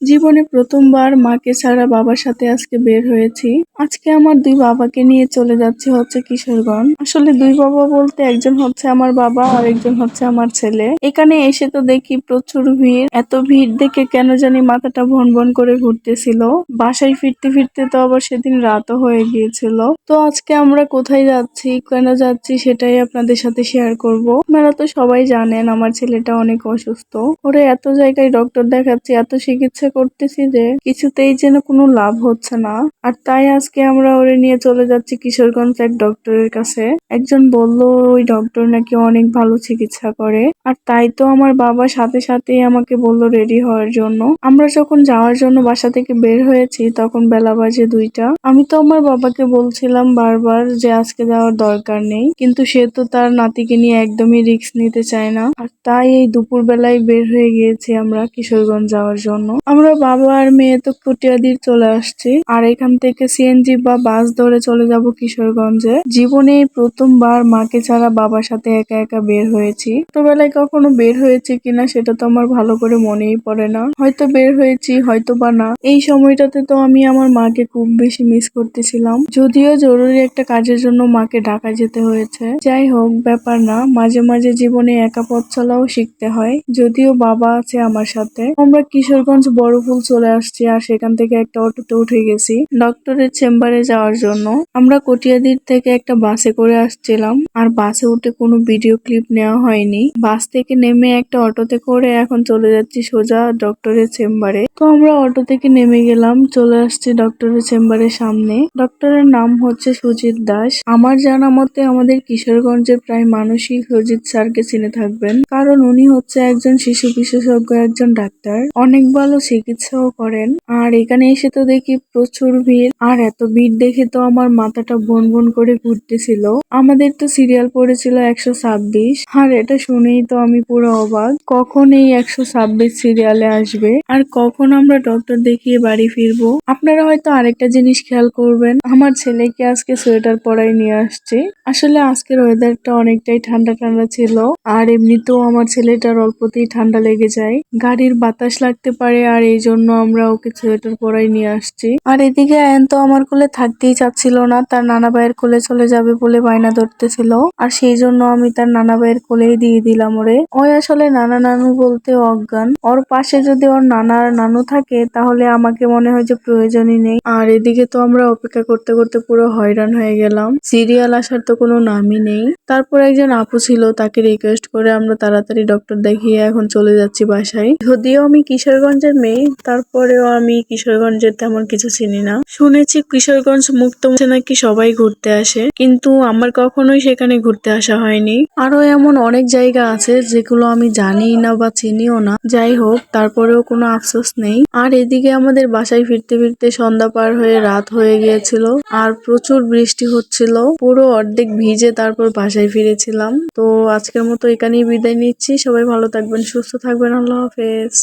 জীবনে প্রথমবার মাকে ছাড়া বাবার সাথে আজকে বের হয়েছি। আজকে আমার দুই বাবাকে নিয়ে চলে যাচ্ছি হচ্ছে কিশোরগঞ্জ। আসলে দুই বাবা বলতে একজন হচ্ছে আমার বাবা আর একজন হচ্ছে আমার ছেলে। এখানে এসে তো দেখি প্রচুর ভিড়। এত ভিড় দেখে কেন জানি মাথাটা ভন ভন করে ঘুরতেছিল। বাসায় ফিরতে ফিরতে তো আবার সেদিন রাতও হয়ে গিয়েছিল। তো আজকে আমরা কোথায় যাচ্ছি, কেন যাচ্ছি সেটাই আপনাদের সাথে শেয়ার করব। আপনারা তো সবাই জানেন আমার ছেলেটা অনেক অসুস্থ। ওরে এত জায়গায় ডক্টর দেখাচ্ছি, এত চিকিৎসা করতেছি যে কিছুতেই যেন কোনো লাভ হচ্ছে না। আর তাই আজকে আমরা ওরে নিয়ে চলে যাচ্ছি কিশোরগঞ্জ এক ডক্টরের কাছে। একজন বলল ওই ডক্টর নাকি অনেক ভালো চিকিৎসা করে। আর তাই তো আমার বাবা সাথে সাথেই আমাকে বলল রেডি হওয়ার জন্য। আমরা যখন যাওয়ার জন্য বাসা থেকে বের হয়েছি তখন বেলা বাজে 2টা। আমি তো আমার বাবাকে বলছিলাম বারবার যে আজকে যাওয়ার দরকার নেই, কিন্তু সে তো তার নাতিকে নিয়ে একদমই রিস্ক নিতে চায় না। আর তাই এই দুপুর বেলায় বের হয়ে গিয়েছি আমরা কিশোরগঞ্জ যাওয়ার জন্য। আমরা বাবা আর মেয়ে তো কটিয়াদির চলে আসছি, আর এখান থেকে সিএনজি বা বাস ধরে চলে যাব কিশোরগঞ্জে। জীবনে এই প্রথমবার মাকে ছাড়া বাবার সাথে একা একা বের হয়েছি। ছোটবেলায় কখনো বের হয়েছি কিনা সেটা তো আমার ভালো করে মনেই পড়ে না। হয়তো বের হয়েছি, হয়তো বা না। এই সময়টাতে তো আমি আমার মাকে খুব বেশি মিস করতেছিলাম। যদিও জরুরি একটা কাজের জন্য মাকে ঢাকা যেতে হয়েছে। যাই হোক, ব্যাপার না, মাঝে মাঝে জীবনে একা পথ চলাও শিখতে হয়। যদিও বাবা আছে আমার সাথে। আমরা কিশোরগঞ্জ বড়পুল চলে আসছি, আর সেখান থেকে একটা অটোতে উঠে গেছি ডক্টরের চেম্বারে যাওয়ার জন্য। আমরা কটিয়াদির থেকে একটা বাসে করে আসছিলাম, আর বাসে উঠে কোনো ভিডিও ক্লিপ নেওয়া হয়নি। বাস থেকে নেমে একটা অটোতে করে এখন চলে যাচ্ছি সোজা ডক্টরের চেম্বারে। তো আমরা অটো থেকে নেমে গেলাম, চলে আসছি ডক্টরের চেম্বারের সামনে। ডক্টরের নাম হচ্ছে সুজিত দাস। আমার জানা মতে আমাদের কিশোরগঞ্জের প্রায় মানুষই সুজিত স্যারকে চিনে থাকবেন, কারণ উনি হচ্ছে একজন শিশু বিশেষজ্ঞ, একজন ডাক্তার, অনেক ভালো চিকিৎসাও করেন। আর এখানে এসে তো দেখি প্রচুর ভিড়, আর এত ভিড় দেখে তো আমার মাথাটা ভন ভন করে ঘুরতেছিল। আমাদের তো সিরিয়াল পড়েছিল 126, আর এটা শুনেই তো আমি পুরো অবাক, কখন এই 126 সিরিয়ালে আসবে আর কখন আমরা ডক্টর দেখিয়ে বাড়ি ফিরবো। আপনারা হয়তো আরেকটা জিনিস খেয়াল করবেন, আমার ছেলেকে আজকে সোয়েটার পরাই নিয়ে আসছে। আসলে আজকের ওয়েদারটা অনেকটাই ঠান্ডা ঠান্ডা ছিল, আর এমনিতেও আমার ছেলেটার অল্পতেই ঠান্ডা লেগে যায়, গাড়ির বাতাস লাগতে পারে, আর এই জন্য আমরা ওকে সোয়েটার পরাই নিয়ে আসছি। আর এদিকে আয়ন তো আমার কোলে থাকতেই চাচ্ছিল না, তার নানা ভাইয়ের কোলে চলে যাবে বলে বায়না ধরতেছিল। আর সেই জন্য আমি তার নানা ভাইয়ের কোলেই দিয়ে দিলাম ওরে। ওই আসলে নানা নানু বলতে অজ্ঞান। ওর পাশে যদি ওর নানা আর নানু থাকে তাহলে আমাকে মনে হয় যে প্রয়োজনই নেই। আর এদিকে তো আমরা অপেক্ষা করতে করতে পুরো হয়রান হয়ে গেলাম, সিরিয়াল আসার তো কোনো নামই নেই। তারপর একজন আপু ছিল, তাকে রিকোয়েস্ট করে আমরা তাড়াতাড়ি ডক্টর দেখিয়ে এখন চলে যাচ্ছি বাসায়। যদিও আমি কিশোরগঞ্জের মেয়ে, তারপরেও আমি কিশোরগঞ্জের তেমন কিছু চিনি না। শুনেছি কিশোরগঞ্জ মুক্ত মঞ্চে নাকি সবাই ঘুরতে আসে, কিন্তু আমার কখনোই সেখানে ঘুরতে আসা হয়নি। আরো এমন অনেক জায়গা আছে যেগুলো আমি জানিই না বা চিনিও না। যাই হোক, তারপরেও কোনো আফসোস নেই। আর এদিকে আমাদের বাসায় ফিরতে ফিরতে সন্ধ্যা পার হয়ে রাত হয়ে গিয়েছিল, আর প্রচুর বৃষ্টি হচ্ছিল, পুরো অর্ধেক ভিজে তারপর বাসায় ফিরেছিলাম। তো আজকের মতো এখানেই বিদায় নিচ্ছি। সবাই ভালো থাকবেন, সুস্থ থাকবেন। আল্লাহ হাফেজ।